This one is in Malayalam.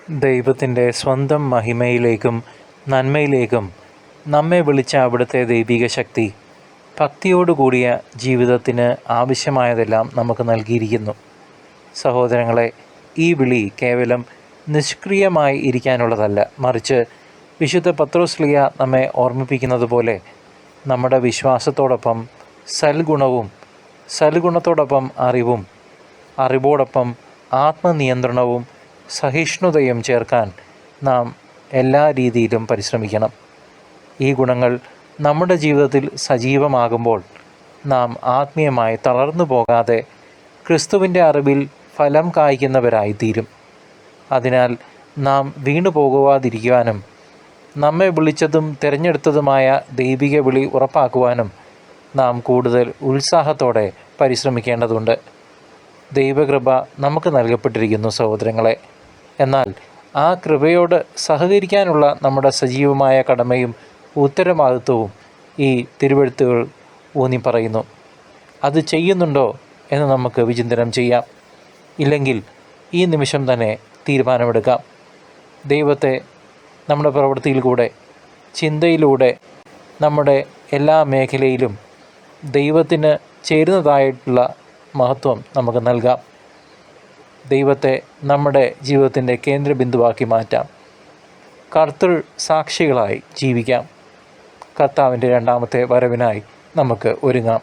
ദൈവത്തിൻ്റെ സ്വന്തം മഹിമയിലേക്കും നന്മയിലേക്കും നമ്മെ വിളിച്ച അവിടുത്തെ ദൈവിക ശക്തി ഭക്തിയോടുകൂടിയ ജീവിതത്തിന് ആവശ്യമായതെല്ലാം നമുക്ക് നൽകിയിരിക്കുന്നു. സഹോദരങ്ങളെ, ഈ വിളി കേവലം നിഷ്ക്രിയമായി ഇരിക്കാനുള്ളതല്ല, മറിച്ച് വിശുദ്ധ പത്രോസ്ലീഹ നമ്മെ ഓർമ്മിപ്പിക്കുന്നത് പോലെ നമ്മുടെ വിശ്വാസത്തോടൊപ്പം സൽഗുണവും, സൽഗുണത്തോടൊപ്പം അറിവും, അറിവോടൊപ്പം ആത്മനിയന്ത്രണവും സഹിഷ്ണുതയും ചേർക്കാൻ നാം എല്ലാ രീതിയിലും പരിശ്രമിക്കണം. ഈ ഗുണങ്ങൾ നമ്മുടെ ജീവിതത്തിൽ സജീവമാകുമ്പോൾ നാം ആത്മീയമായി തളർന്നു പോകാതെ ക്രിസ്തുവിൻ്റെ അറിവിൽ ഫലം കായ്ക്കുന്നവരായിത്തീരും. അതിനാൽ നാം വീണു പോകുവാതിരിക്കുവാനും നമ്മെ വിളിച്ചതും തിരഞ്ഞെടുത്തതുമായ ദൈവിക വിളി ഉറപ്പാക്കുവാനും നാം കൂടുതൽ ഉത്സാഹത്തോടെ പരിശ്രമിക്കേണ്ടതുണ്ട്. ദൈവകൃപ നമുക്ക് നൽകപ്പെട്ടിരിക്കുന്നു സഹോദരങ്ങളെ. എന്നാൽ ആ കൃപയോട് സഹകരിക്കാനുള്ള നമ്മുടെ സജീവമായ കടമയും ഉത്തരവാദിത്വവും ഈ തിരുവെഴുത്തുകൾ ഊന്നി പറയുന്നു. അത് ചെയ്യുന്നുണ്ടോ എന്ന് നമുക്ക് വിചിന്തനം ചെയ്യാം. ഇല്ലെങ്കിൽ ഈ നിമിഷം തന്നെ തീരുമാനമെടുക്കാം. ദൈവത്തെ നമ്മുടെ പ്രവൃത്തിയിൽ കൂടെ, ചിന്തയിലൂടെ, നമ്മുടെ എല്ലാ മേഖലയിലും ദൈവത്തിന് ചേരുന്നതായിട്ടുള്ള മഹത്വം നമുക്ക് നൽകാം. ദൈവത്തെ നമ്മുടെ ജീവിതത്തിൻ്റെ കേന്ദ്രബിന്ദുവാക്കി മാറ്റാം. കർത്തൃ സാക്ഷികളായി ജീവിക്കാം. കർത്താവിൻ്റെ രണ്ടാമത്തെ വരവിനായി നമുക്ക് ഒരുങ്ങാം.